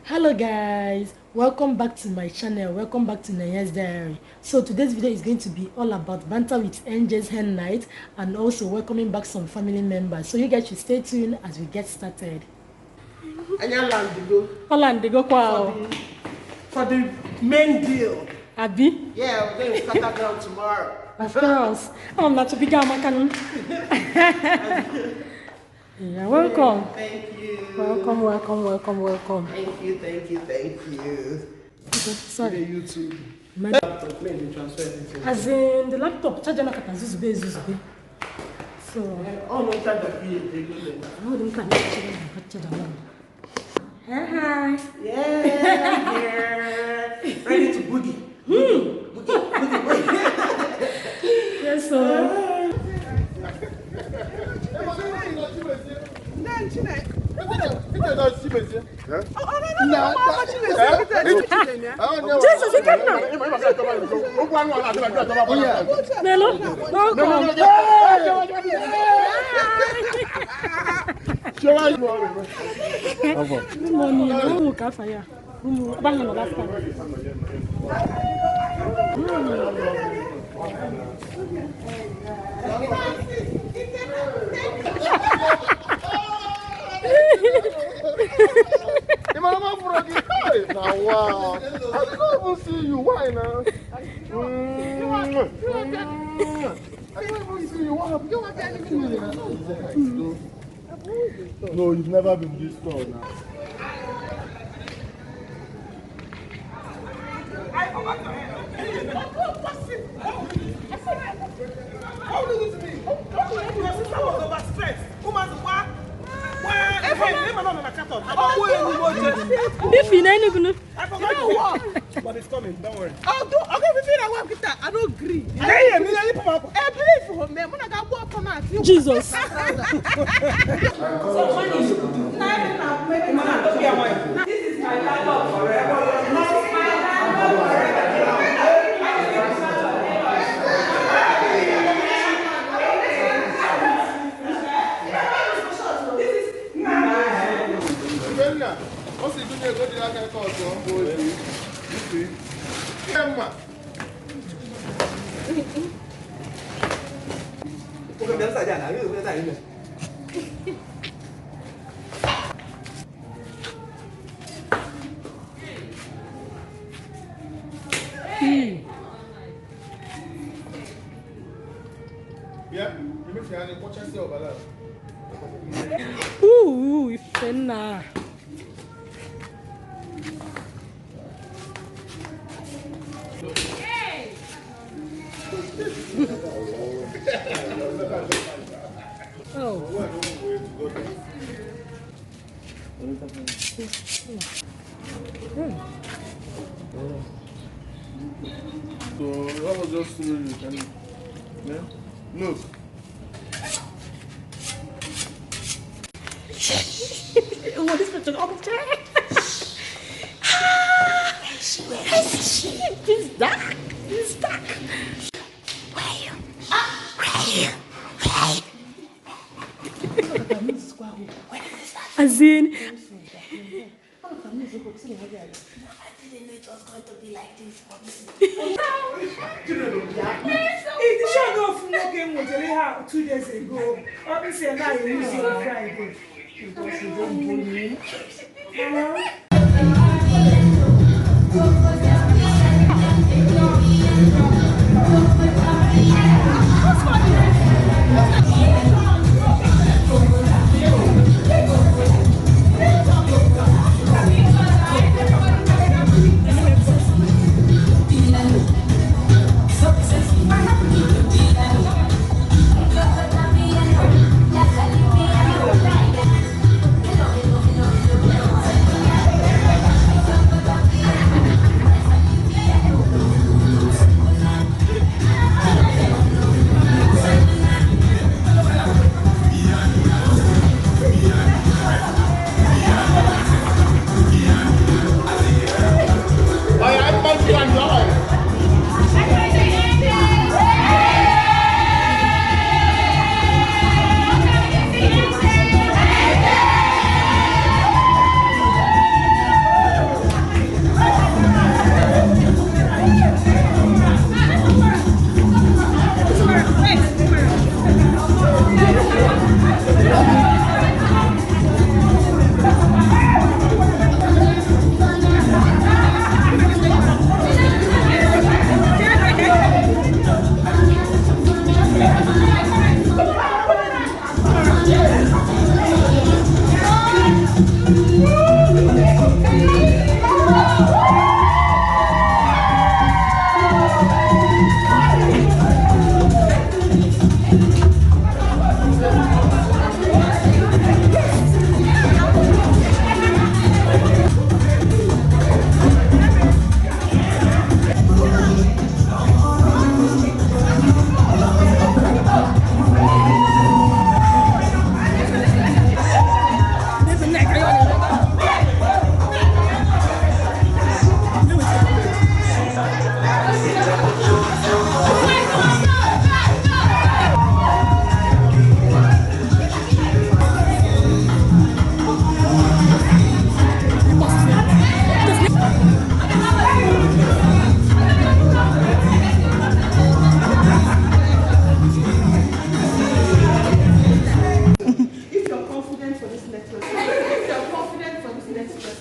Hello guys, welcome back to my channel. Welcome back to Nenye's Diary. So today's video is going to be all about banter with Nj's hen night and also welcoming back some family members. So you guys should stay tuned as we get started. For the main deal. Abi? Yeah, we're going to start down tomorrow. Of course. I'm not a big man. Yeah, welcome. Thank you. Welcome. Thank you. Okay, sorry. YouTube. My Laptop, maybe transfer everything. as in the laptop, charger na kata zuzube. So, Oh, no, time that we I don't can charger now. Hi. Yeah, ready to boogie. Boogie. Yes, sir. Jesus, you can't know. Hello? Good morning. Oh, kafaya. Bang on last time. Wow. I didn't even see you. Why now? I didn't even see you. What happened? No, you've never been this tall now. If you know, But it's coming, don't worry. I don't agree. Jesus. This is my laptop forever. What's the good news? What did I get called for? Yeah, you make your watch and see over there. Ooh, ifena. Oh. So that was just really yeah. Look. Oh, this picture of the He's dark. As in, I didn't know it was going to be like this. If the show go from working with the 2 days ago, obviously now you use it on Friday. Because you don't do me.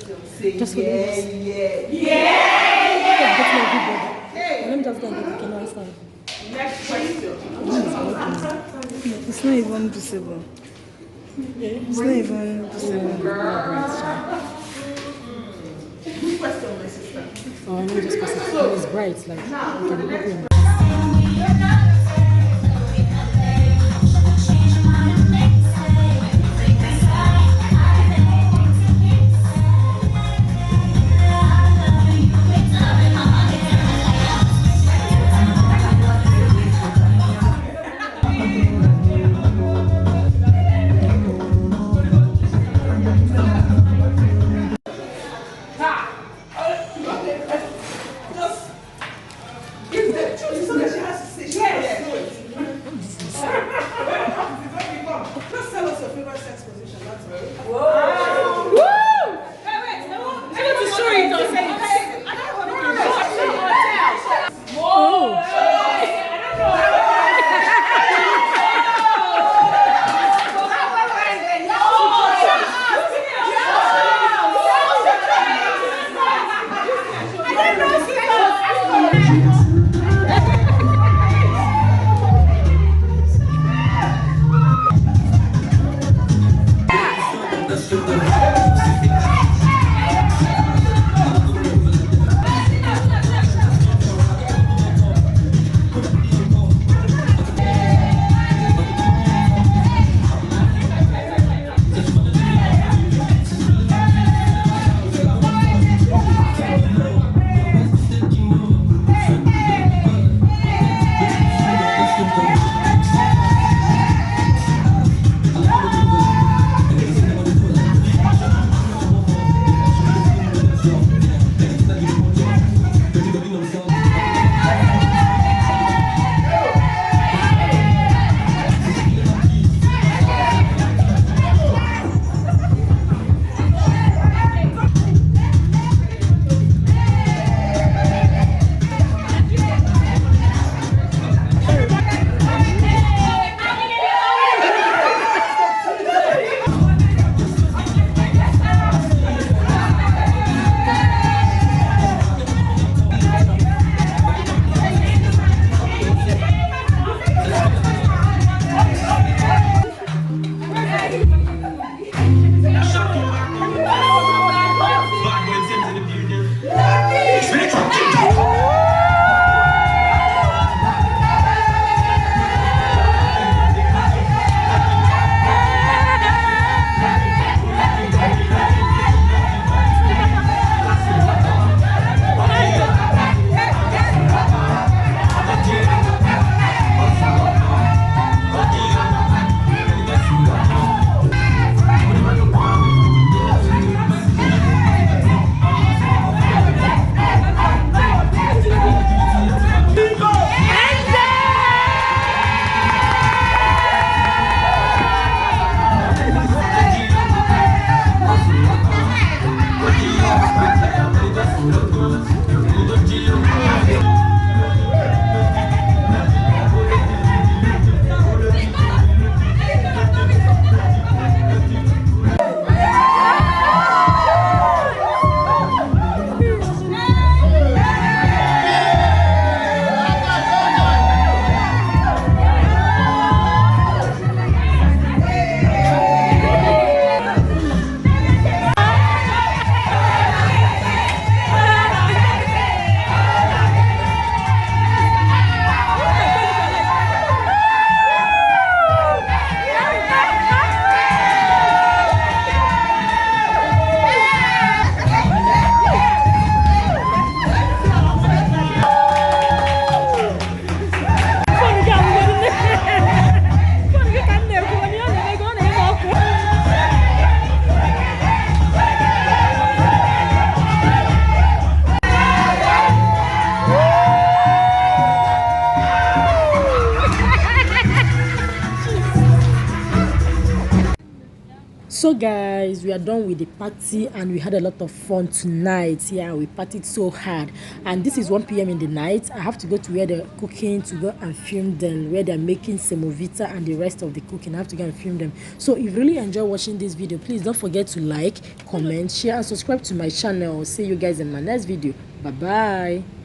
Just hold it. Yeah. Let me just go and get the camera stand. Next question. It's not even visible. It's not even visible. Good question, my sister. Oh, let me just pass it. It's bright, like you can open. Just give them choice. So guys, we are done with the party and we had a lot of fun tonight. Yeah, we partied so hard, and this is 1 p.m. in the night. I have to go to where they're cooking to go and film them, where they're making semovita and the rest of the cooking. I have to go and film them. So if you really enjoy watching this video, please don't forget to like, comment, share and subscribe to my channel. See you guys in my next video. Bye bye.